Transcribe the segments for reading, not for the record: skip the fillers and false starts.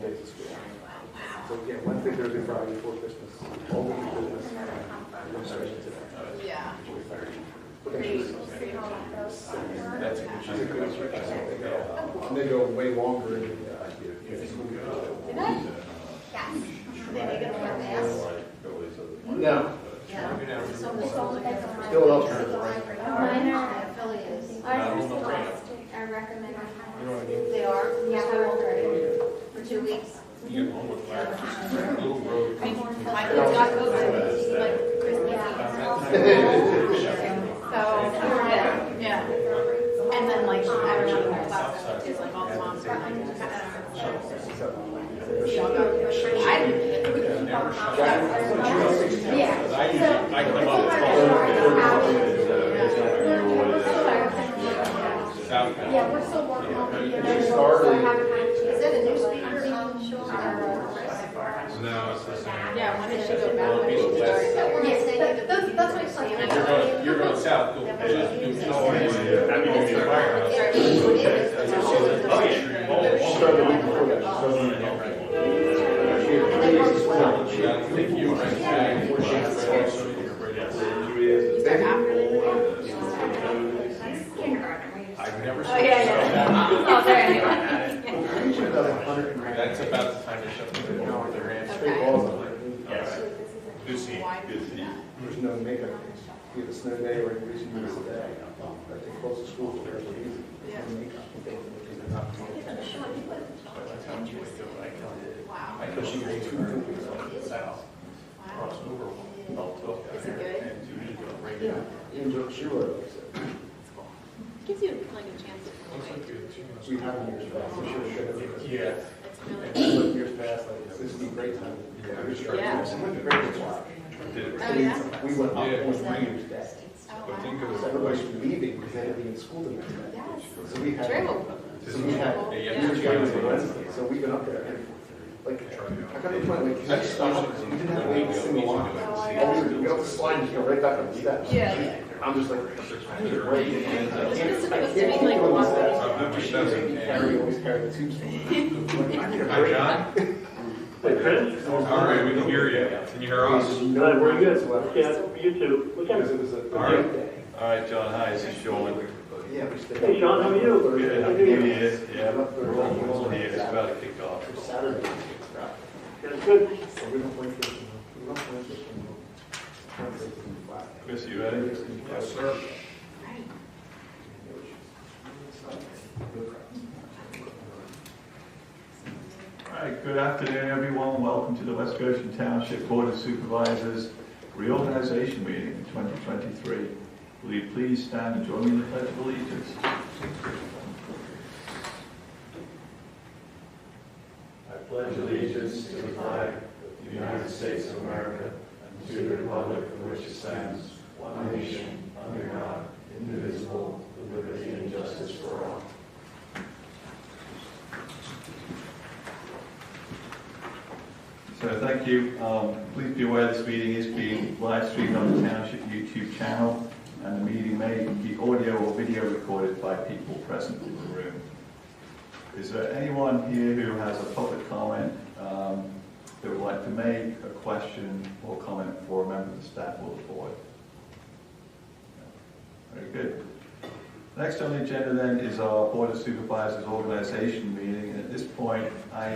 days of school. So yeah, Wednesday, Thursday, Friday before Christmas, all week Christmas, administration today. Yeah. That's a good and they go way longer into the school year. Did I? Yes. They make it on their mask? No. Yeah. Still alternate, right? Mine are affiliates. Ours are scholastic. I recommend. They are? Yeah, For 2 weeks? You get home with little road. My kids got COVID like Christmas Eve. So, yeah. And then like, I don't know, my class is like all the moms are like, I didn't. Yeah. I come up Yeah, we're still working on the. She started. Is it a new speaker? No, it's the same. Yeah, when did she go back? When did she start? Yes, that's what it's like. You're going south. Happy New Year. Oh, yeah. She started the week before that. She I've never seen Oh, yeah, yeah. Oh, there anyway. That's about the time to shut the door with their hands. Okay. Yes. Good scene. Good scene. There's no makeup. You have a snow day or increase in minutes a day. I think close to school is very easy. Yeah. Wow. Because she was 2 weeks South. Cross over. Is it good? Yeah. She wrote it. Gives you like a chance to. We have years past. We should have shown it. Yeah. Like years past, like this is a great time. Yeah. We went to great spot. Oh, yeah? We went up Yeah. on New Year's Day. Oh, But think wow. of So everybody's leaving because they had to be in school the next day. Yes. So we had. True. So we had. Yeah. New Year's Day was a Wednesday, so we've been up there. And like, I got to the point, like, you just stopped. We didn't have to wait a single line. All we would go up the slide and just go right back up the steps. Yeah. I'm just like, I need a break. I can't supposed to keep be like going one these steps. Always carry the tubes. Like, I need a Hi, break. John. Hey, Chris? All right, we can hear you. Can you hear us? Good, we're good. Yeah, you too. What time Because is it it? was a All right. great day. All right, John, hi, this is Sean. Yeah, we stayed. Hey, Sean, how are you? Good, happy New Year. Yeah, we're all here, it's about to kick off. Saturday. That's good. So we don't play for, we don't play for, Chris, you ready? Yes, sir. All right, good afternoon, everyone. Welcome to the West Goshen Township Board of Supervisors Reorganization Meeting in 2023. Will you please stand and join me in the Pledge of Allegiance? I pledge allegiance to the flag of the United States of America and to the republic for which it stands, one nation, under God, indivisible, with liberty and justice for all. So thank you. Please be aware this meeting is being live streamed on the Township YouTube channel, and the meeting may be audio or video recorded by people present in the room. Is there anyone here who has a public comment that would like to make a question or comment for a member of the staff or the board? Very good. Next on the agenda then is our Board of Supervisors organization meeting. And at this point, I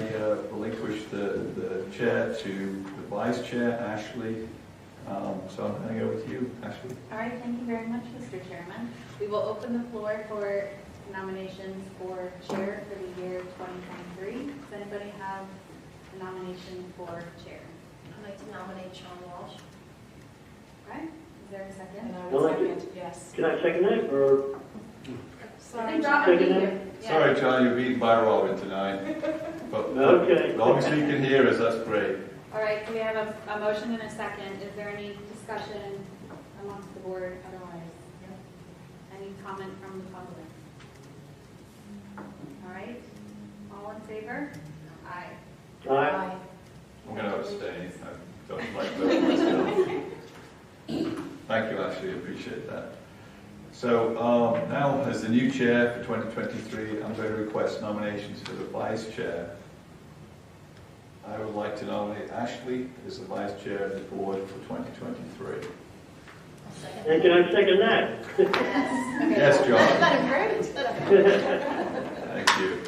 relinquish the chair to the vice chair, Ashley. So I'm handing over to you, Ashley. All right, thank you very much, Mr. Chairman. We will open the floor for nominations for chair for the year 2023. Does anybody have a nomination for chair? I'd like to nominate Sean Walsh. All right, is there a second? Yes. Can I second that, or? I think John will be Second here. Yeah. Sorry, John, you're being by Robin tonight. But Okay. as long as you can hear us, that's great. All right, we have a motion and a second. Is there any discussion amongst the board otherwise? Any comment from the public? All right, all in favor? Aye. Aye. I'm going to abstain. I don't like voting myself. Thank you, Ashley. Appreciate that. So now, as the new chair for 2023, I'm going to request nominations for the vice chair. like to nominate Ashley as the vice chair of the board for 2023. And can I second that? Yes, John. Let him Thank you.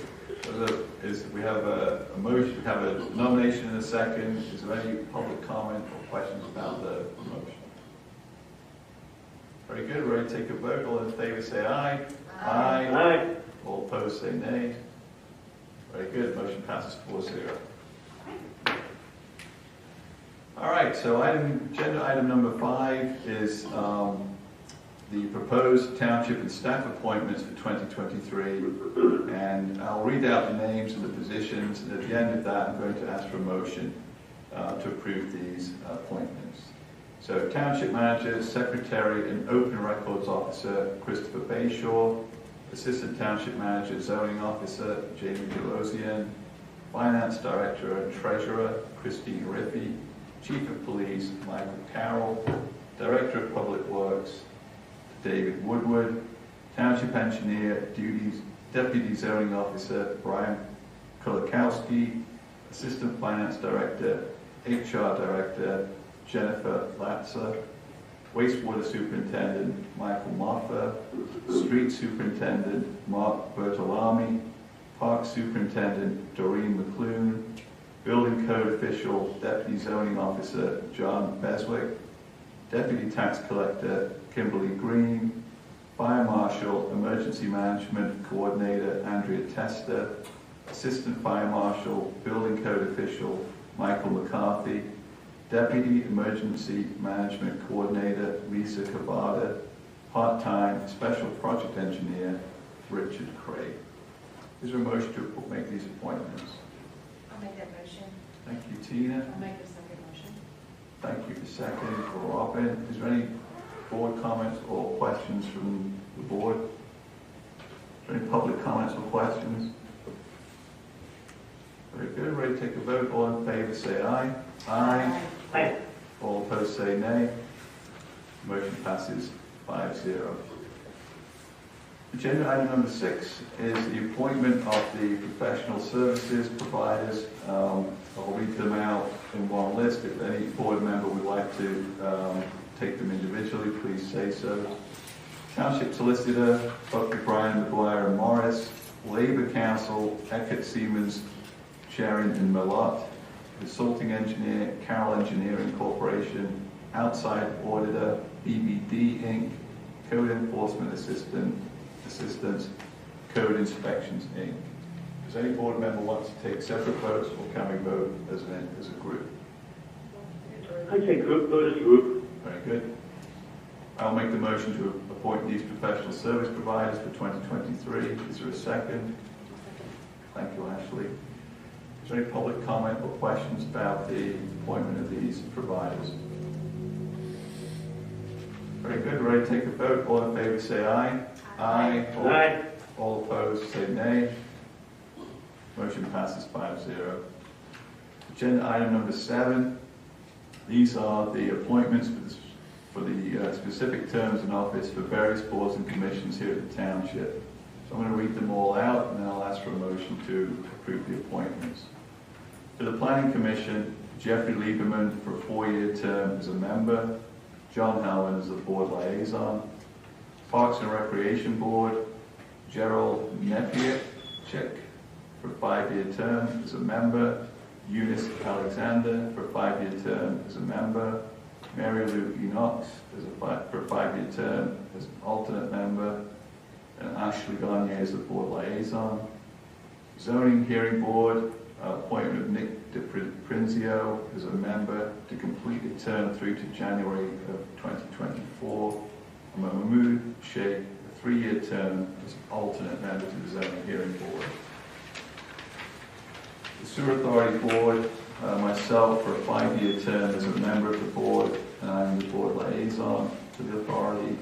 So we have a motion, we have a nomination and a second. Is there any public comment or questions about the motion? Very good, we're ready to take a vote. All in favor say aye. Aye. Aye. All opposed say nay. Very good, motion passes 4-0. All right, so agenda item number 5 is the proposed township and staff appointments for 2023. And I'll read out the names of the positions, and at the end of that, I'm going to ask for a motion to approve these appointments. So township manager, secretary, and open records officer, Christopher Bayshaw. Assistant Township Manager, Zoning Officer, Jamie Delosian. Finance Director and Treasurer, Christine Riffey. Chief of Police, Michael Carroll. Director of Public Works, David Woodward. Township Engineer, Deputy Zoning Officer, Brian Kulikowski. Assistant Finance Director, HR Director, Jennifer Latzer. Wastewater Superintendent, Michael Moffa. Street Superintendent, Mark Bertolami. Park Superintendent, Doreen McClune. Building Code Official, Deputy Zoning Officer, John Beswick. Deputy Tax Collector, Kimberly Green. Fire Marshal, Emergency Management Coordinator, Andrea Testa. Assistant Fire Marshal, Building Code Official, Michael McCarthy. Deputy Emergency Management Coordinator, Lisa Cavada. Part-time Special Project Engineer, Richard Craig. Is there a motion to make these appointments? I'll make that motion. Thank you, Tina. I'll make the second motion. Thank you for seconding for Robin. Is there any board comments or questions from the board? Is there any public comments or questions? Very good. Ready to take a vote. All in favor say aye. Aye. Aye. All opposed say nay. Motion passes 5-0. Agenda item number 6 is the appointment of the professional services providers. I'll read them out in one list. If any board member would like to take them individually, please say so. Township Solicitor, Dr. Brian McGuire and Morris. Labor Council, Eckert Siemens, Sharon and Malott. Consulting Engineer, Carroll Engineering Corporation. Outside Auditor, BBD Inc. Code Enforcement Assistance, Code Inspections Inc. Does any board member want to take separate votes, or can we vote as a group? I say group, vote as a group. Very good. I'll make the motion to appoint these professional service providers for 2023. Is there a second? Thank you, Ashley. Is there any public comment or questions about the appointment of these providers? Very good. Ready to take a vote. All in favor say aye. Aye. Aye. All opposed say nay. Motion passes 5-0. Agenda item number 7. These are the appointments for the specific terms in office for various boards and commissions here at the township. So I'm going to read them all out, and then I'll ask for a motion to approve the appointments. For the Planning Commission, Jeffrey Lieberman for a 4-year term as a member. John Howland as the board liaison. Parks and Recreation Board, Gerald Nepiak for a 5-year term as a member. Eunice Alexander for a 5-year term as a member. Mary Lou Enoch for a 5-year term as an alternate member. And Ashley Garnier as the board liaison. Zoning Hearing Board, appointment of Nick DePrinzio as a member to complete a term through to January of 2024. And Mahmood Sheikh, a 3-year term as an alternate member to the Zoning Hearing Board. The Sewer Authority Board, myself for a 5-year term as a member of the board, and I'm the board liaison to the authority.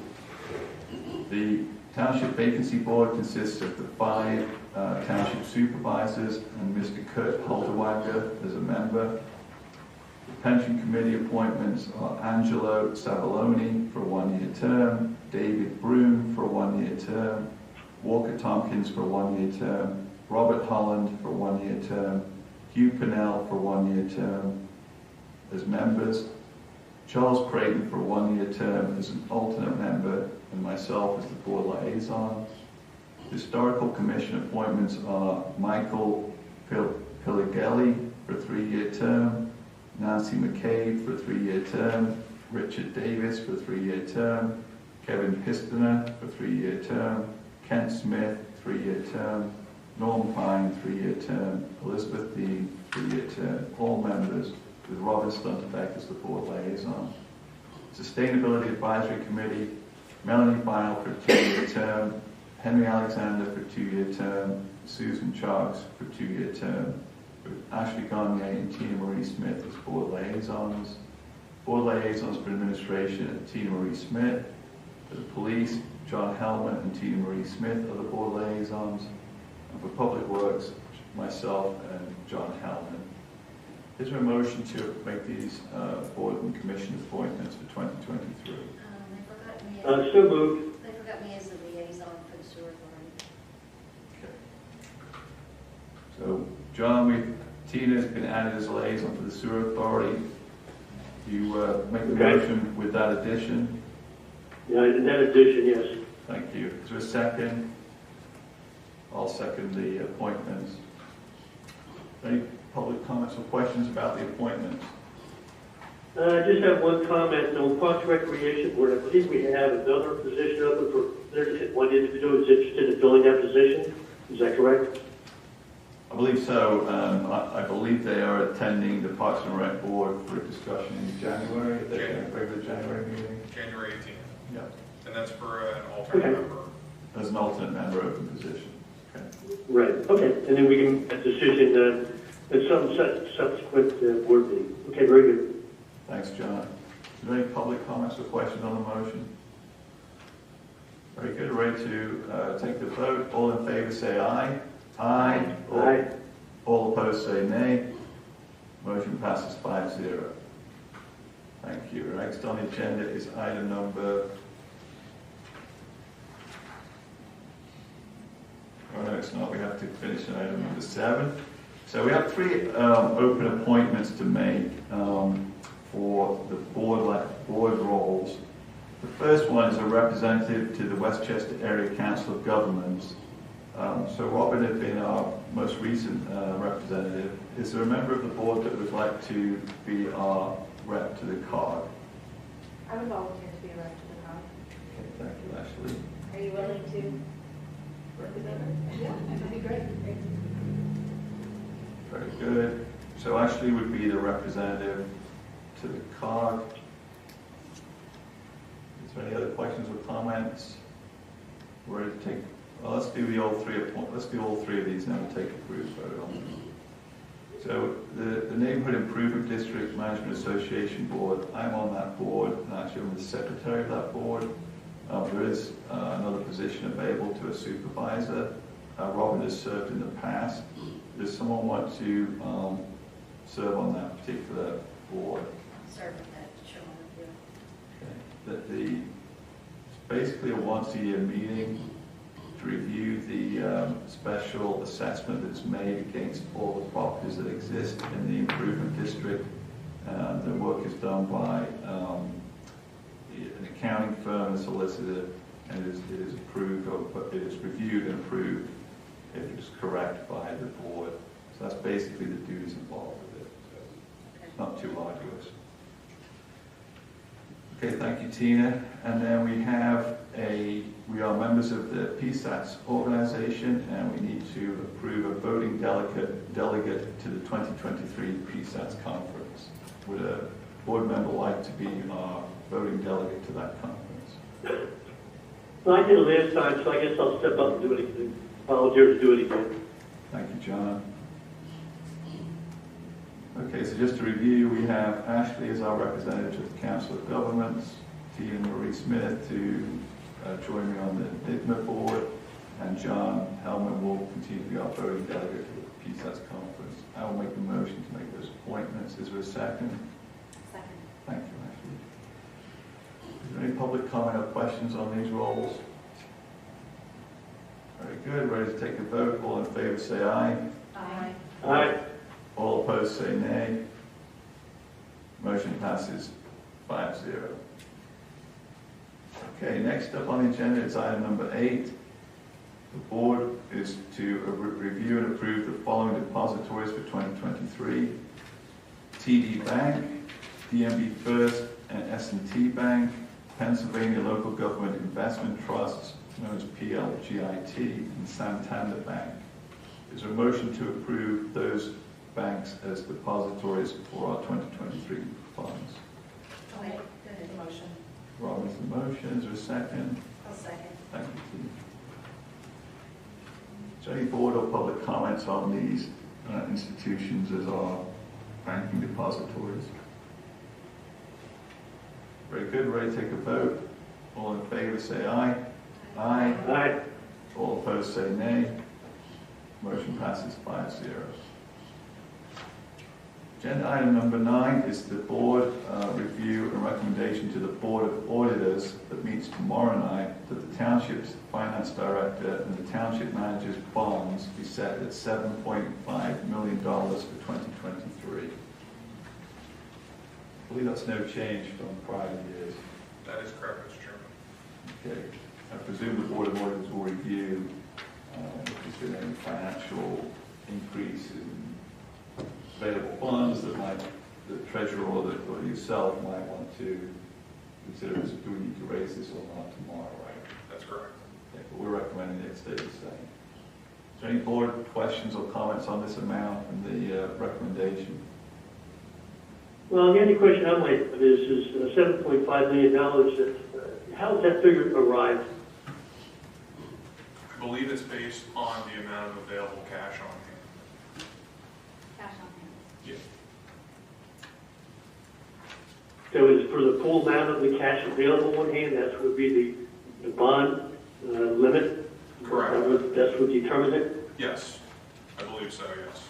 The Township Vacancy Board consists of the 5 Township Supervisors and Mr. Kurt Halderwanger as a member. The Pension Committee appointments are Angelo Savaloni for a 1-year term, David Broom for a 1-year term, Walker Tompkins for a 1-year term, Robert Holland for a 1-year term, Hugh Pennell for a 1-year term as members, Charles Creighton for a 1-year term as an alternate member, and myself as the board liaison. Historical Commission appointments are Michael Piligelli for a 3-year term, Nancy McCabe for a 3-year term, Richard Davis for a 3-year term, Kevin Pistoner for a 3-year term, Kent Smith, 3-year term, Norm Pine, 3-year term, Elizabeth Dean, 3-year term, all members, with Robin Stunterbeck as the board liaison. Sustainability Advisory Committee, Melanie Bile for a 2-year term, Henry Alexander for a 2-year term, Susan Charles for a 2-year term, with Ashley Gagne and Tina Marie Smith as board liaisons. Board liaisons for administration, Tina Marie Smith. For the police, John Hellman and Tina Marie Smith are the board liaisons. And for public works, myself and John Hellman. Is there a motion to make these board and commission appointments for 2023? So moved. They forgot me as the liaison for the sewer authority. Okay. So, John, Tina's been added as liaison for the sewer authority. You make the motion with that addition? Yeah, in that addition, yes. Thank you. Is there a second? I'll second the appointments. Any public comments or questions about the appointments? I just have one comment on Parks Recreation Board. I believe we have another position open for, there's one individual who's interested in filling that position. Is that correct? I believe so. I believe they are attending the Parks and Rec Board for a discussion in January. At their regular January meeting. January 18th. Yeah. And that's for an alternate member. As an alternate member open position. Okay. Right, okay. And then we can make a decision at some subsequent board meeting. Okay, very good. Thanks, John. Is there any public comments or questions on the motion? Very good. Ready to take the vote. All in favor say aye. Aye. Aye. All opposed say nay. Motion passes 5-0. Thank you. Next on the agenda is item number... Oh no, it's not. We have to finish item number 7. So we have 3 open appointments to make for the board roles. The first one is a representative to the Westchester Area Council of Governments. So Robin had been our most recent representative. Is there a member of the board that would like to be our rep to the COG? I would volunteer to be a rep to the COG. Okay, thank you, Ashley. Are you willing to represent her? Yeah, that'd be great. Very good. So Ashley would be the representative to the COG. Is there any other questions or comments? We're ready to take. Well, let's do all 3 of these, and then we'll take a group vote on them. So the Neighborhood Improvement District Management Association Board, I'm on that board, and actually I'm the secretary of that board. There is another position available to a supervisor. Robin has served in the past. Does someone want to serve on that particular board? Serve with that, sure, with you. Okay. It's basically a once-a-year meeting to review the special assessment that's made against all the properties that exist in the improvement district. The work is done by an accounting firm, a solicitor, and it is approved, or it is reviewed and approved if it's correct by the board. So that's basically the duties involved with it. So it's not too arduous. Okay, thank you, Tina. And then we are members of the PSATS organization, and we need to approve a voting delegate to the 2023 PSATS conference. Would a board member like to be our voting delegate to that conference? Well, I did it last time, so I guess I'll step up and do it again. Volunteer to do it again. Thank you, John. Okay, so just to review, we have Ashley as our representative to the Council of Governments, Tina Marie Smith to join me on the NIDMA board, and John Hellman will continue to be our voting delegate to the PSATS conference. I will make the motion to make those appointments. Is there a second? Second. Thank you, Ashley. Is there any public comment or questions on these roles? Very good. Ready to take a vote. All in favor say aye. Aye. Aye. All All opposed say nay. Motion passes 5-0. Okay, next up on the agenda is item number 8. The board is to review and approve the following depositories for 2023. TD Bank, DMB First, and S&T Bank, Pennsylvania Local Government Investment Trusts, known as PLGIT, and Santander Bank. Is there a motion to approve those banks as depositories for our 2023 funds? I'll make the motion. Robin's the motion. Is there a second? I'll second. Thank you, Keith. Is there any board or public comments on these institutions as our banking depositories? Very good. Ready to take a vote? All in favor say aye. Aye. Aye. All opposed say nay. Motion passes 5-0. Agenda item number 9 is the board review and recommendation to the Board of Auditors that meets tomorrow night that the Township's Finance Director and the Township Manager's bonds be set at $7.5 million for 2023. I believe that's no change from prior years. That is correct, Mr. Chairman. Okay. I presume the Board of Auditors will review if there's been any financial increase in available funds that the treasurer or yourself might want to consider as do we need to raise this or not tomorrow, right? That's correct. Okay, but we're recommending it stay the same. Is there any board questions or comments on this amount and the recommendation? Well, the only question I might have is $7.5 million. How does that figure arrive? I believe it's based on the amount of available cash on hand. Cash on hand. Yes. So is for the full amount of the cash available on hand, that would be the bond limit? Correct. That's what determines it? Yes, I believe so, yes.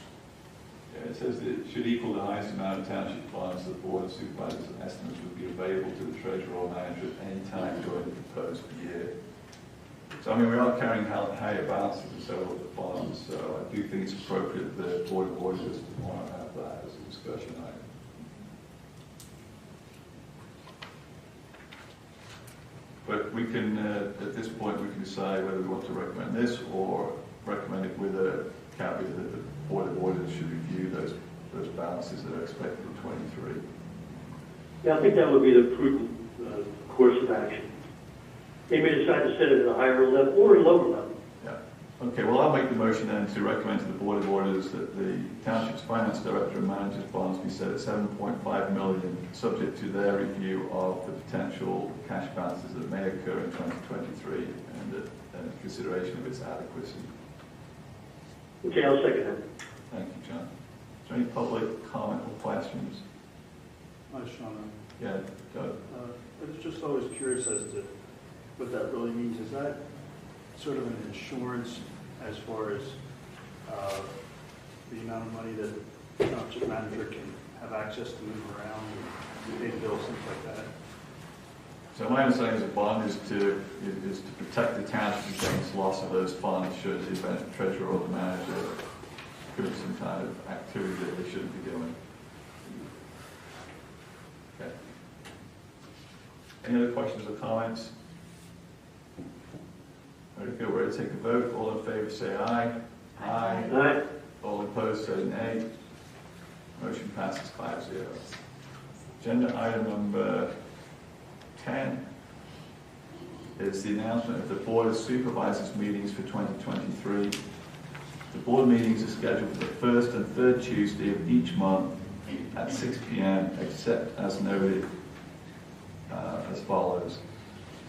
Yeah, it says that it should equal the highest amount of township bonds the Board of Supervisors estimates would be available to the treasurer or manager at any time during the proposed year. So, I mean, we are carrying higher balances in several of the bonds, so I do think it's appropriate that the Board of Auditors want to have that as a discussion item. But we can, at this point, we can decide whether we want to recommend this or recommend it with a caveat that the Board of Auditors should review those balances that are expected in 23. Yeah, I think that would be the prudent course of action. They may decide to set it at a higher level or a lower level. Yeah. Okay, well, I'll make the motion then to recommend to the Board of Auditors that the Township's Finance Director and Manager's bonds be set at $7.5 million, subject to their review of the potential cash balances that may occur in 2023 and consideration of its adequacy. Okay, I'll second that. Thank you, John. Is there any public comment or questions? Hi, Sean. Yeah, Doug. I was just always curious as to what that really means. Is that sort of an insurance as far as the amount of money that the township manager can have access to move around and pay bills, things like that? So my understanding is a bond is to protect the township against loss of those funds should the event treasurer or the manager commit some kind of activity that they shouldn't be doing. Okay. Any other questions or comments? Ready to go, ready to take a vote. All in favor say aye. Aye. Aye. All opposed say nay. Motion passes 5-0. Agenda item number 10 is the announcement of the Board of Supervisors meetings for 2023. The board meetings are scheduled for the first and third Tuesday of each month at 6 p.m. except as noted as follows.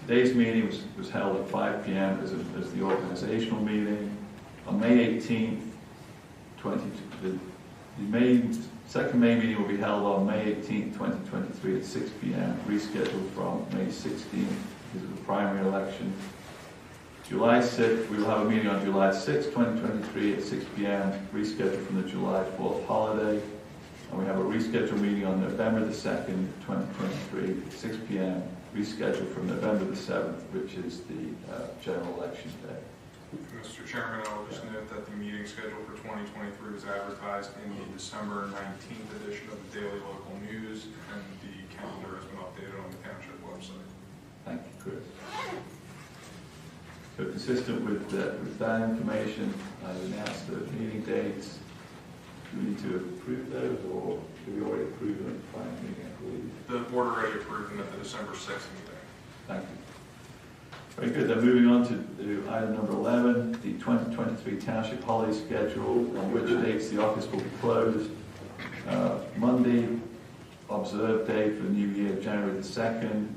Today's meeting was held at 5 p.m. as the organizational meeting. On May 18th, the second May meeting will be held on May 18th, 2023 at 6 p.m., rescheduled from May 16th because of the primary election. July 6th, we will have a meeting on July 6th, 2023 at 6 p.m., rescheduled from the July 4th holiday. And we have a rescheduled meeting on November the 2nd, 2023 at 6 p.m., rescheduled from November the 7th, which is the general election day. Mr. Chairman, I will just note that the meeting schedule for 2023 was advertised in the December 19th edition of the Daily Local News, and the calendar has been updated on the Township website. Thank you, Chris. So consistent with that information, I announced the meeting dates. Do we need to approve those, or do we already approve them at the final meeting, I believe? The board already approved them at the December 6th meeting. Thank you. Very good. Then moving on to item number 11, the 2023 Township holiday schedule, on which dates the office will be closed. Monday, observed day for the new year, January the 2nd.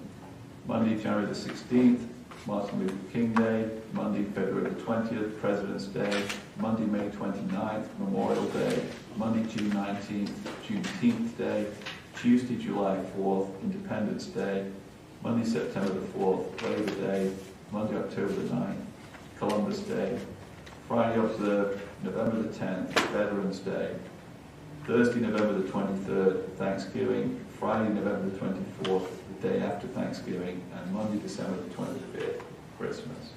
Monday, January the 16th, Martin Luther King Day. Monday, February the 20th, President's Day. Monday, May 29th, Memorial Day. Monday, June 19th, Juneteenth Day. Tuesday, July 4th, Independence Day. Monday, September the 4th, Labor Day. Monday, October the 9th, Columbus Day. Friday, observed November the 10th, Veterans Day. Thursday, November the 23rd, Thanksgiving. Friday, November the 24th, the day after Thanksgiving. And Monday, December the 25th, Christmas.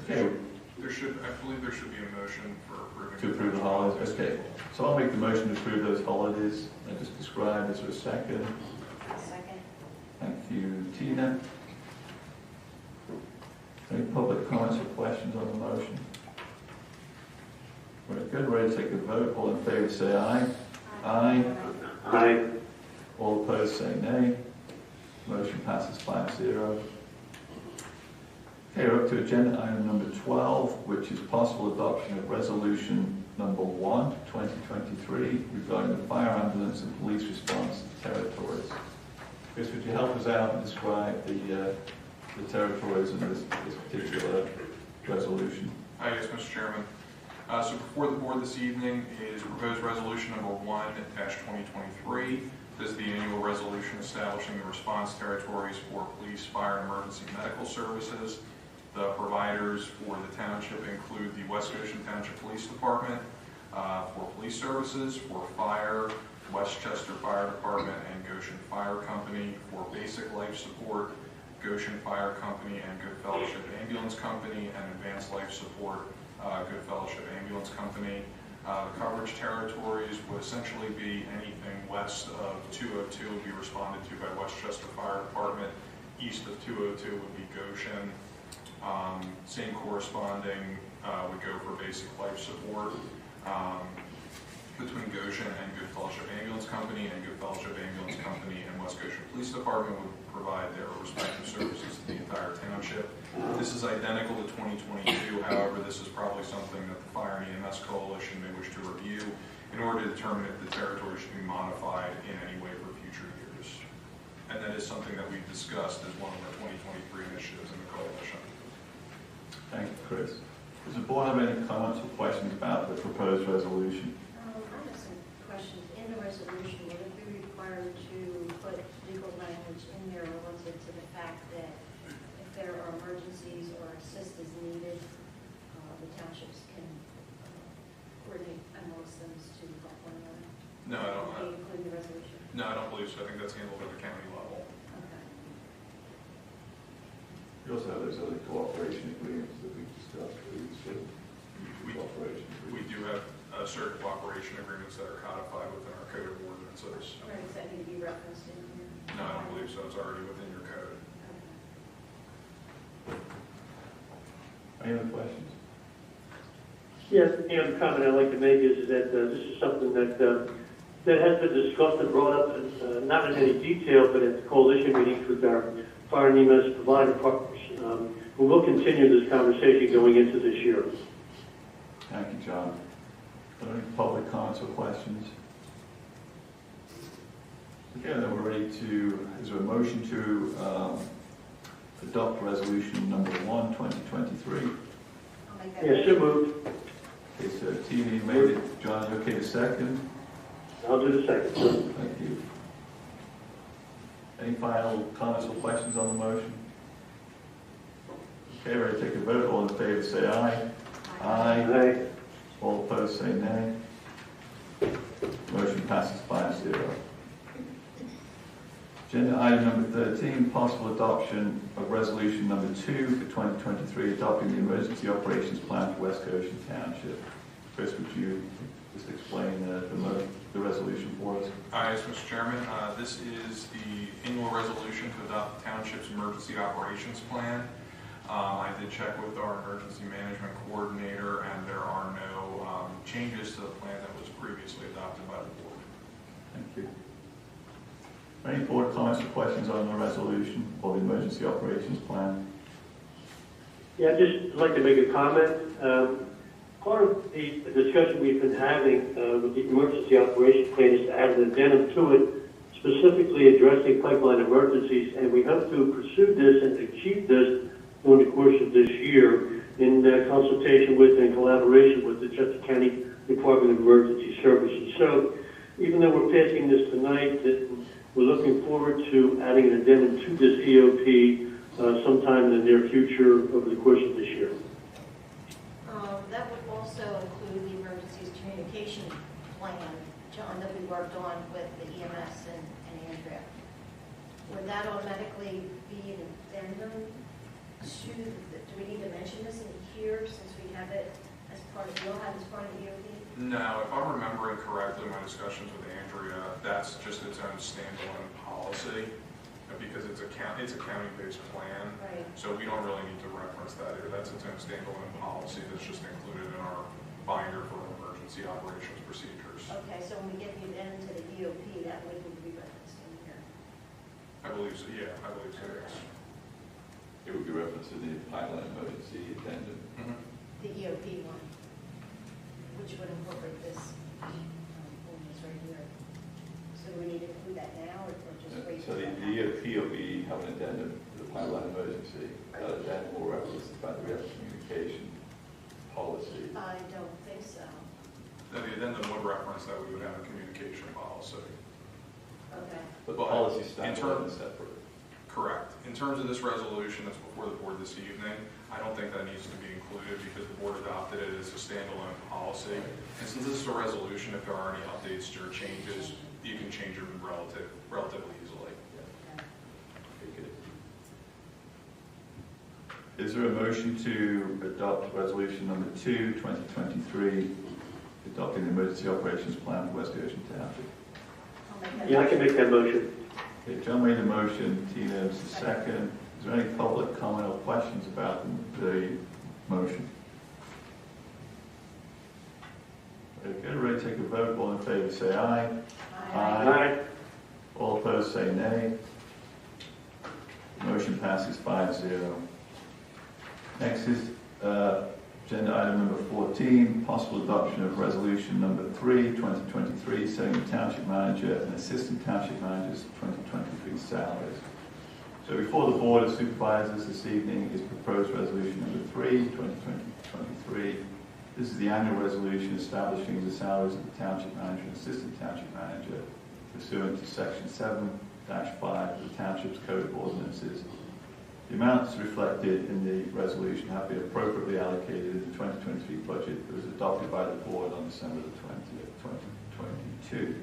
Okay. I believe there should be a motion for approving. To approve the holidays, okay. So I'll make the motion to approve those holidays I just described. Is there a second? Second. Thank you, Tina. Any public comments or questions on the motion? Very good, ready to take a vote. All in favor say aye. Aye. Aye. All opposed say nay. Motion passes 5-0. Okay, we're up to agenda item number 12, which is possible adoption of resolution number 1, 2023, regarding the fire ambulance and police response territories. Chris, would you help us out and describe the territories in this particular resolution? Yes, Mr. Chairman. So before the board this evening is proposed resolution number 1-2023. This is the annual resolution establishing the response territories for police, fire, and emergency medical services. The providers for the township include the West Goshen Township Police Department for police services, for fire, Westchester Fire Department and Goshen Fire Company for basic life support, Goshen Fire Company and Good Fellowship Ambulance Company, and Advanced Life Support, Good Fellowship Ambulance Company. The coverage territories would essentially be anything west of 202 would be responded to by Westchester Fire Department. East of 202 would be Goshen. Same corresponding would go for basic life support between Goshen and Good Fellowship Ambulance Company, and Good Fellowship Ambulance Company and West Goshen Police Department would provide their respective services to the entire township. This is identical to 2022, however, this is probably something that the Fire and EMS Coalition may wish to review in order to determine if the territory should be modified in any way for future years. And that is something that we've discussed as one of our 2023 initiatives in the coalition. Thank you, Chris. Does the board have any comments or questions about the proposed resolution? I have some questions. In the resolution, would it be required to put legal language in there relative to the fact that if there are emergencies or assist is needed, the townships can coordinate amongst them to help one another? No, I don't. Can you include the resolution? No, I don't believe so. I think that's handled at the county level. Okay. We also have those other cooperation agreements that we discussed previously. We do have certain cooperation agreements that are codified within our code of ordinances. Or does that need to be referenced in here? No, I don't believe so. It's already within your code. Okay. Any other questions? Yes, the other comment I'd like to make is that this is something that has been discussed and brought up, not in any detail, but at the coalition meetings with our fire and EMS provider partners. We will continue this conversation going into this year. Thank you, John. Are there any public comments or questions? Okay, then we're ready to, is there a motion to adopt resolution number 1, 2023? I'll make that. Yes, so moved. Okay, so TV made it. John, you okay to second? I'll do the second. Thank you. Any final comments or questions on the motion? Okay, ready to take a vote. All in favor say aye. Aye. Aye. All opposed say nay. Motion passes 5-0. Agenda item number 13, possible adoption of resolution number 2 for 2023, adopting the emergency operations plan for West Goshen Township. Chris, would you just explain the resolution for us? Yes, Mr. Chairman. This is the annual resolution to adopt the township's emergency operations plan. I did check with our emergency management coordinator, and there are no changes to the plan that was previously adopted by the board. Thank you. Any board comments or questions on the resolution or the emergency operations plan? Yeah, I'd just like to make a comment. Part of the discussion we've been having with the emergency operations plan is to add an addendum to it, specifically addressing pipeline emergencies, and we hope to pursue this and achieve this during the course of this year in consultation with and collaboration with the Chester County Department of Emergency Services. So even though we're passing this tonight, we're looking forward to adding an addendum to this EOP sometime in the near future over the course of this year. That would also include the emergencies communication plan, John, that we worked on with the EMS and Andrea. Would that automatically be an addendum to, do we need to mention this in here since we have it as part of, we'll have it as part of the EOP? No, if I'm remembering correctly, my discussions with Andrea, that's just its own standalone policy because it's a county-based plan. Right. So we don't really need to reference that here. That's its own standalone policy that's just included in our binder for emergency operations procedures. Okay, so when we get the addendum to the EOP, that would need to be referenced in here. I believe so, yeah, I believe so, yes. It would be referenced to the pipeline emergency addendum. The EOP one, which would incorporate this ordinance right here. So do we need to include that now or just wait? So the EOP will be having an addendum to the pipeline emergency. That will reference the fact that we have a communication policy. I don't think so. The addendum would reference that we would have a communication policy. Okay. But the But policy in standalone is separate. Correct. In terms of this resolution that's before the board this evening, I don't think that needs to be included because the board adopted it as a standalone policy. And since this is a resolution, if there are any updates or changes, you can change them relatively easily. Is there a motion to adopt resolution number 2, 2023, adopting the emergency operations plan for West Goshen Township? I'll make that Yeah, I can make that motion. Okay, John made the motion, Tina is the second. Is there any public comment or questions about the motion? Okay, ready to take a vote. All in favor say aye. Aye. All opposed say nay. Motion passes 5-0. Next is agenda item number 14, possible adoption of resolution number 3, 2023, setting the township manager and assistant township managers 2023 salaries. So before the Board of Supervisors this evening is proposed resolution number 3, 2023. This is the annual resolution establishing the salaries of the township manager and assistant township manager pursuant to section 7-5 of the township's code of ordinances. The amounts reflected in the resolution have been appropriately allocated in the 2023 budget that was adopted by the board on December the 20th, 2022.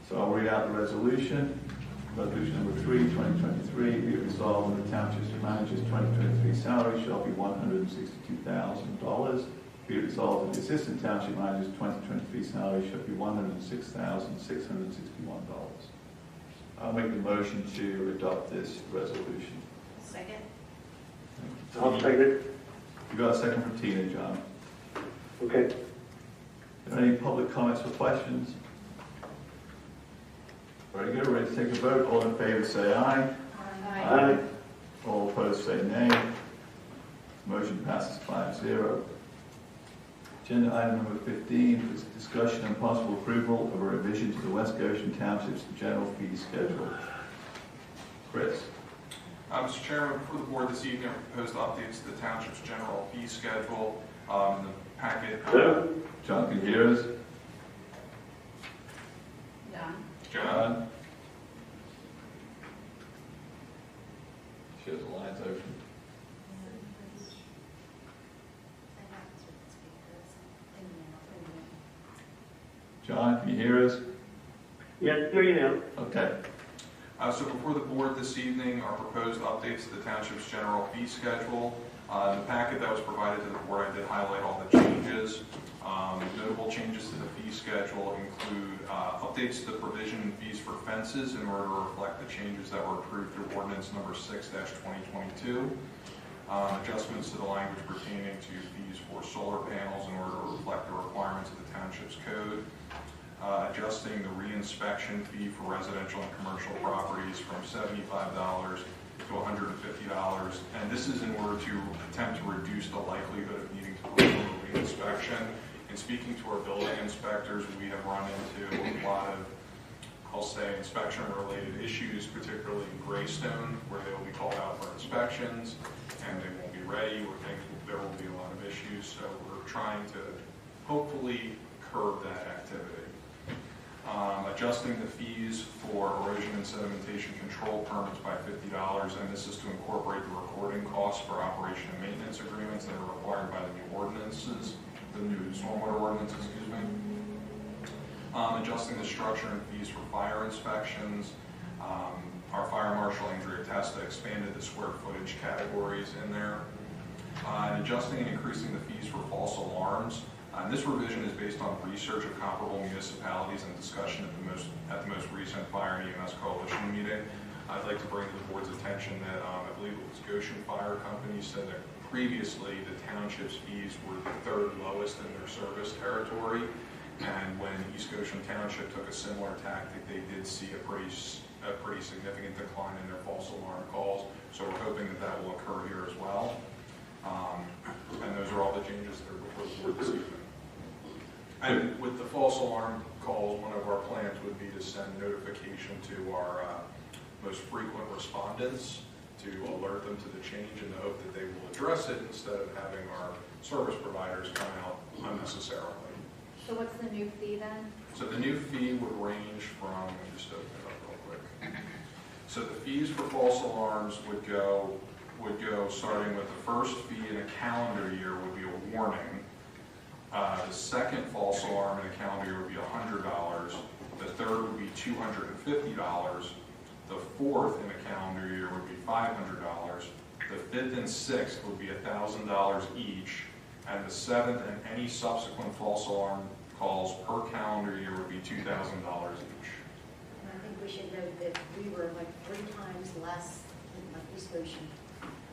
So I'll read out the resolution. Resolution number 3, 2023, be it resolved that the township's manager's 2023 salary shall be $162,000. Be it resolved that the assistant township manager's 2023 salary shall be $106,661. I'll make the motion to adopt this resolution. Second? I'll second it. You got a second from Tina, John. Okay. Are there any public comments or questions? Very good, ready to take a vote. All in favor say aye. Aye. All opposed say nay. Motion passes 5-0. Agenda item number 15 is discussion and possible approval of a revision to the West Goshen Township's general fee schedule. Chris. Mr. Chairman, before the board this evening, I proposed updates to the township's general fee schedule. In the packet. John, can you hear us? John? She has the lines open. John, can you hear us? Yes, hear you now. Okay. So before the board this evening are proposed updates to the township's general fee schedule. In the packet that was provided to the board, I did highlight all the changes. Notable changes to the fee schedule include updates to the provision and fees for fences in order to reflect the changes that were approved through ordinance number 6-2022. Adjustments to the language pertaining to fees for solar panels in order to reflect the requirements of the township's code. Adjusting the reinspection fee for residential and commercial properties from $75 to $150. And this is in order to attempt to reduce the likelihood of needing to perform a reinspection. In speaking to our building inspectors, we have run into a lot of, I'll say, inspection-related issues, particularly in Greystone, where they will be called out for inspections and they won't be ready, or there will be a lot of issues. So we're trying to hopefully curb that activity. Adjusting the fees for erosion and sedimentation control permits by $50, and this is to incorporate the recording costs for operation and maintenance agreements that are required by the new ordinances, the new stormwater ordinance, excuse me. Adjusting the structure and fees for fire inspections. Our fire marshal, Andrea Testa, expanded the square footage categories in there. And adjusting and increasing the fees for false alarms. This revision is based on research of comparable municipalities and discussion at the most recent Fire and EMS Coalition meeting. I'd like to bring to the board's attention that I believe it was Goshen Fire Company said that previously the township's fees were the third lowest in their service territory, and when East Goshen Township took a similar tactic, they did see a pretty significant decline in their false alarm calls. So we're hoping that that will occur here as well. And those are all the changes that are before the board this evening. And with the false alarm calls, one of our plans would be to send notification to our most frequent respondents to alert them to the change in the hope that they will address it instead of having our service providers come out unnecessarily. So what's the new fee then? So the new fee would range from, let me just open it up real quick. So the fees for false alarms would go starting with the first fee in a calendar year would be a warning. The second false alarm in a calendar year would be $100. The third would be $250. The fourth in a calendar year would be $500. The fifth and sixth would be $1,000 each. And the seventh and any subsequent false alarm calls per calendar year would be $2,000 each. And I think we should note that we were like 3 times less than like East Goshen.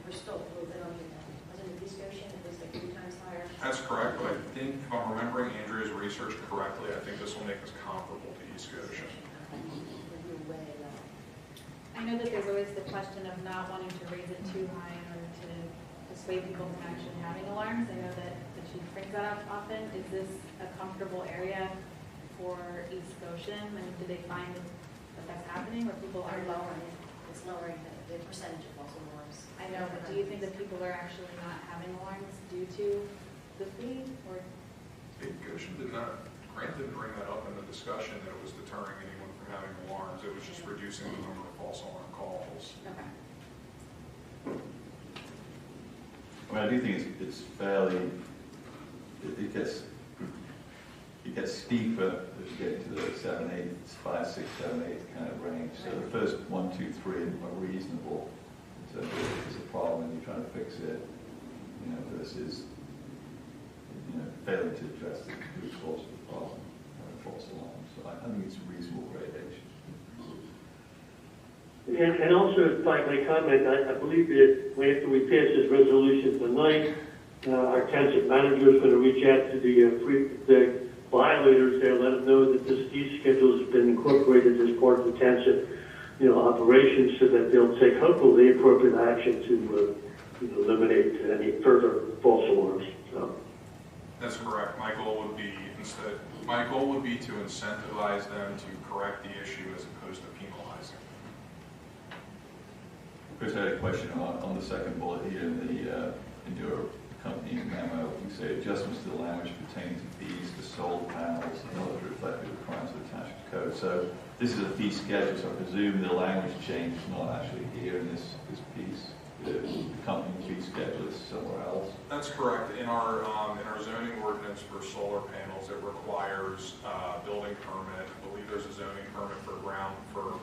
We're still a little bit under that. Wasn't it East Goshen? It was like 3 times higher. That's correct, but I think if I'm remembering Andrea's research correctly, I think this will make us comparable to East Goshen. We're way low. I know that there's always the question of not wanting to raise it too high in order to dissuade people from actually having alarms. I know that the chief brings that up often. Is this a comfortable area for East Goshen? And do they find that that's happening where people are lowering? It's lowering the percentage of false alarms. I know, but do you think that people are actually not having alarms due to the fee? Or Goshen did not, Grant didn't bring that up in the discussion that it was deterring anyone from having alarms. It was just reducing the number of false alarm calls. okay. I mean, I do think it's fairly, it gets steeper as you get into the 7, 8, 5, 6, 7, 8 kind of range. So the first 1, 2, 3 are reasonable. So if there's a problem and you're trying to fix it, versus, failing to address the root cause of the problem, false alarms. So I think it's a reasonable gradation. And also, if I may comment, I believe that after we pass this resolution tonight, our township manager is going to reach out to the violators there, let them know that this fee schedule has been incorporated as part of the township, operations, so that they'll take hopefully the appropriate action to eliminate any further false alarms. So. That's correct. My goal would be to incentivize them to correct the issue as opposed to penalizing. Chris, I had a question on the second bullet here in your company memo. You say adjustments to the language pertaining to fees for solar panels in order to reflect the requirements of the township code. So this is a fee schedule, so I presume the language change is not actually here in this piece. The company fee schedule is somewhere else. That's correct. In our zoning ordinance for solar panels, it requires a building permit. I believe there's a zoning permit for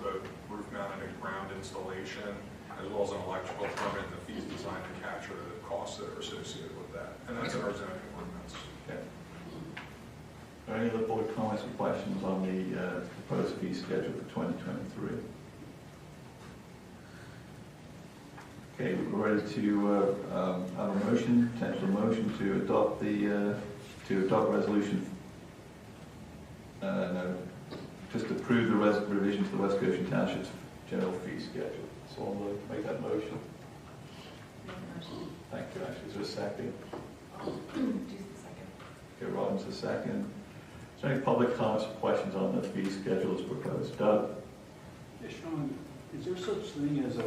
both roof mounted and ground installation, as well as an electrical permit. The fees designed to capture the costs that are associated with that, and that's in our zoning ordinance. Okay. Are there any other board comments or questions on the proposed fee schedule for 2023? Okay, we're ready to have a motion, potential motion to adopt resolution. No, just approve the revision to the West Goshen Township's general fee schedule. So I'll make that motion. Make a motion. Thank you, Ashley. Is there a second? Do the second. Okay, Robin's a second. Is there any public comments or questions on the fee schedule as proposed? Doug? Yeah, Sean, is there such thing as a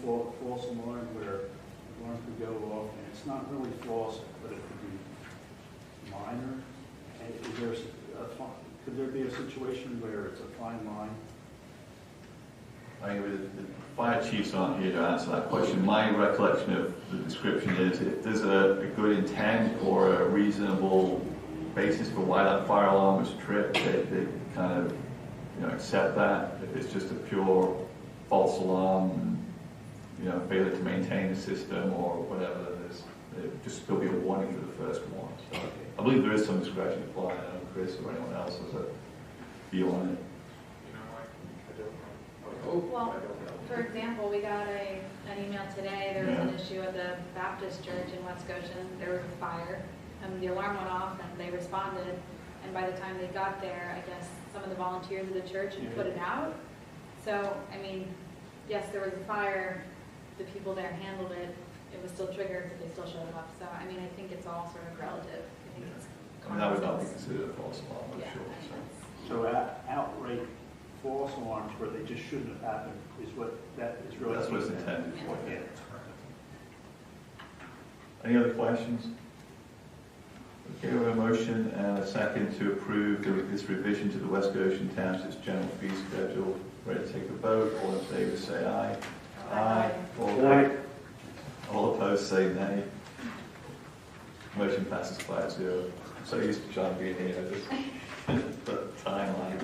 false alarm where the alarm could go off and it's not really false, but it could be minor? And could there be a situation where it's a fine line? I mean, the fire chiefs aren't here to answer that question. My recollection of the description is if there's a good intent or a reasonable basis for why that fire alarm was tripped, they kind of accept that. If it's just a pure false alarm, failure to maintain the system or whatever, there just still be a warning for the first one. So I believe there is some discretion applied. I don't know Chris or anyone else has a view on it. Well, for example, we got an email today. There was an issue at the Baptist church in West Goshen. There was a fire, and the alarm went off, and they responded. And by the time they got there, I guess some of the volunteers of the church had put it out. So, I mean, yes, there was a fire. The people there handled it. It was still triggered, but they still showed up. So, I mean, I think it's all sort of relative. I think it's that would not be considered a false alarm, I'm sure. So outright false alarms where they just shouldn't have happened is what that is really. That's what it's intended for. Yeah. Any other questions? Okay, we have a motion and a second to approve this revision to the West Goshen Township's general fee schedule. Ready to take a vote? All in favor say aye. Aye. All opposed say nay. Motion passes 5-0. I'm so used to John being here, the timeline.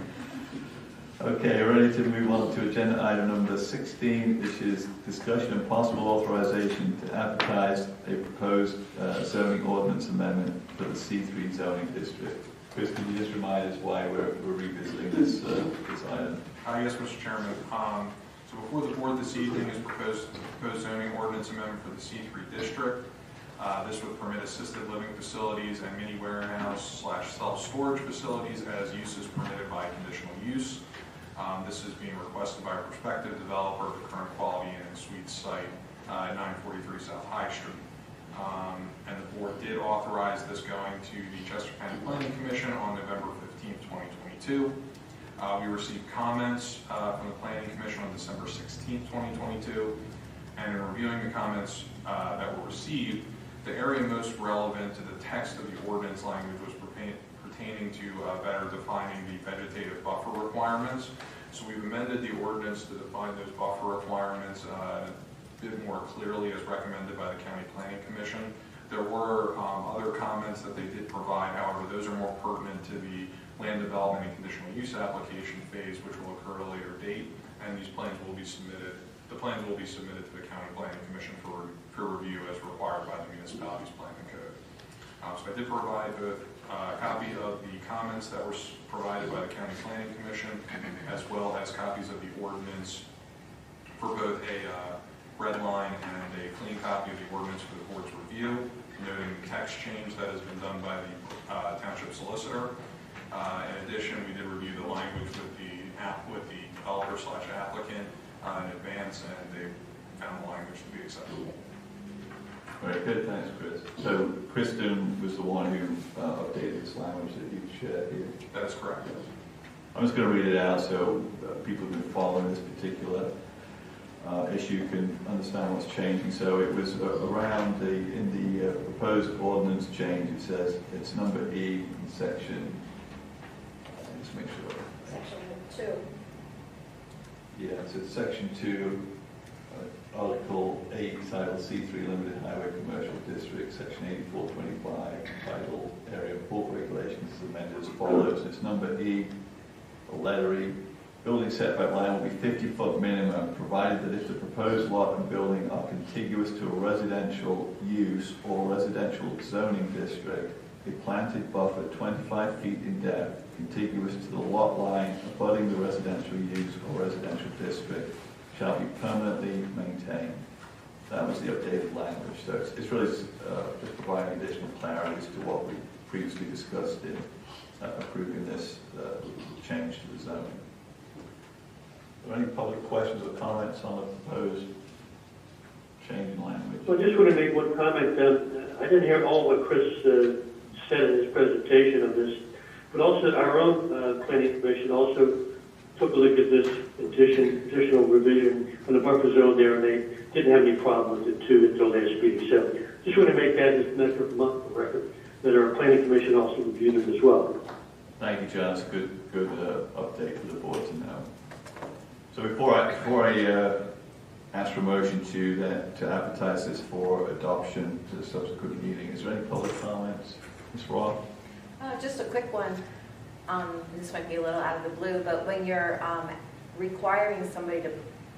Okay, ready to move on to agenda item number 16, which is discussion and possible authorization to advertise a proposed zoning ordinance amendment for the C3 zoning district. Chris, can you just remind us why we're revisiting this item? Yes, Mr. Chairman. So before the board this evening is proposed zoning ordinance amendment for the C3 district. This would permit assisted living facilities and mini warehouse/self-storage facilities as uses permitted by conditional use. This is being requested by a prospective developer of the current Quality Inn and Suites site at 943 South High Street. And the board did authorize this going to the Chester County Planning Commission on November 15, 2022. We received comments from the Planning Commission on December 16, 2022. And in reviewing the comments that were received, the area most relevant to the text of the ordinance language was pertaining to better defining the vegetative buffer requirements. So we've amended the ordinance to define those buffer requirements a bit more clearly as recommended by the County Planning Commission. There were other comments that they did provide, however, those are more pertinent to the land development and conditional use application phase, which will occur at a later date, and these plans will be submitted. The plans will be submitted to the County Planning Commission for review as required by the municipality's planning code. So I did provide a copy of the comments that were provided by the County Planning Commission, as well as copies of the ordinance for both a red line and a clean copy of the ordinance for the board's review, noting the text change that has been done by the township solicitor. In addition, we did review the language with the developer/applicant in advance, and they found the language to be acceptable. Very good, thanks, Chris. So Kristen was the one who updated this language that you shared here. That is correct. I'm just going to read it out so people who've been following this particular issue can understand what's changing. So it was around in the proposed ordinance change. It says it's number E in section. Just make sure. Section 2. Yeah, so it's section 2. Article 8, Title C3, Limited Highway Commercial District, Section 8425, Title Area Bulk Regulations is amended as follows. It's number E, or letter E. Building setback line will be 50-foot minimum, provided that if the proposed lot and building are contiguous to a residential use or residential zoning district, a planted buffer 25 feet in depth, contiguous to the lot line abutting the residential use or residential district, shall be permanently maintained. That was the updated language. So it's really just providing additional clarity as to what we previously discussed in approving this change to the zoning. Are there any public questions or comments on the proposed change in language? Well, I just want to make one comment. I didn't hear all what Chris said in his presentation of this, but also our own planning commission also took a look at this additional revision on the buffer zone there, and they didn't have any problem with it too until last meeting. So just want to make that as a matter of record, that our planning commission also reviewed it as well. Thank you, John. That's a good update for the board to know. So before I ask for a motion to advertise this for adoption to the subsequent meeting, is there any public comments? Ms. Roth? Just a quick one. This might be a little out of the blue, but when you're requiring somebody to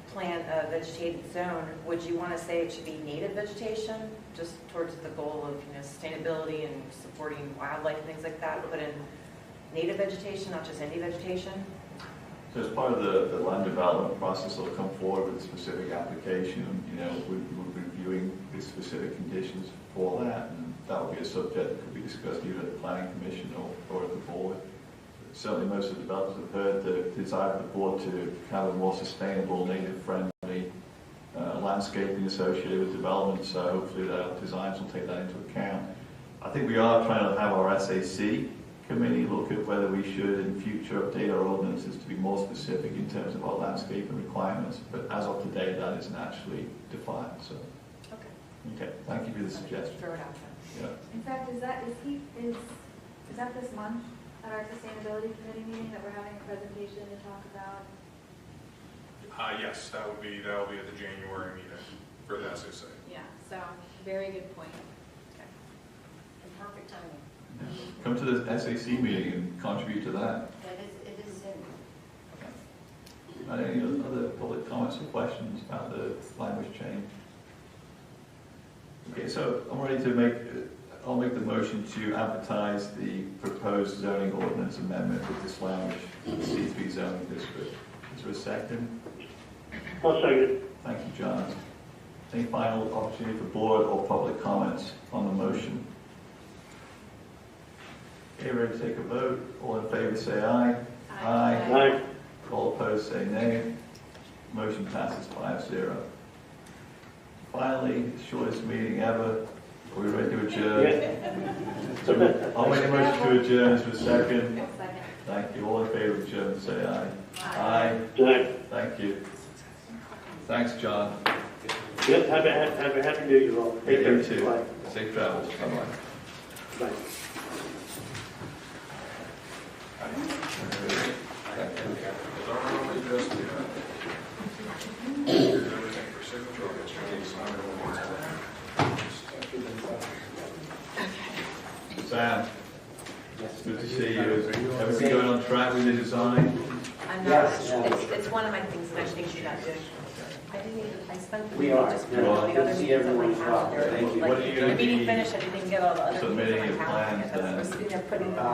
plant a vegetated zone, would you want to say it should be native vegetation, just towards the goal of sustainability and supporting wildlife and things like that? Put in native vegetation, not just any vegetation? So as part of the land development process, they'll come forward with a specific application. We're reviewing the specific conditions for that, and that will be a subject that could be discussed either at the planning commission or at the board. Certainly most of the developers have heard the desire of the board to have a more sustainable, native-friendly landscaping associated with development, so hopefully their designs will take that into account. I think we are trying to have our SAC committee look at whether we should in future update our ordinances to be more specific in terms of our landscaping requirements, but as of today that isn't actually defined. So okay, thank you for the suggestion. Throw it out there. Yeah. In fact, is that this month at our sustainability committee meeting that we're having a presentation to talk about? Yes, that will be at the January meeting for the SAC. Yeah, so very good point. And perfect timing. Come to the SAC meeting and contribute to that. It is soon. Are there any other public comments or questions about the language change? Okay, so I'm ready to I'll make the motion to advertise the proposed zoning ordinance amendment with this language in the C3 zoning district. Is there a second? I'll second. Thank you, John. Any final opportunity for board or public comments on the motion? Okay, ready to take a vote. All in favor say aye. Aye. All opposed say nay. Motion passes 5-0. Finally, the shortest meeting ever. Are we ready to adjourn? Yes. So I'll make a motion to adjourn. Is there a second? Second. Thank you. All in favor of adjourn say aye. Aye. Aye. Thank you. Thanks, John. Yep, have a happy new year all. Take care. You too. Bye. Safe travels. Bye-bye. Bye. Everything for signature, I'll get you to sign it. Sam, good to see you. Everything going on track with the design? I'm not, Yes, it's one of my things that I think you got to do. I didn't even, I spent the We meeting are. just Yeah, putting all good the to other see meetings on my everyone as well. calendar. Thank you. What are you Like, gonna the meeting be finished, I didn't get all the other meetings on submitting my your calendar. plans I was then? sitting there putting them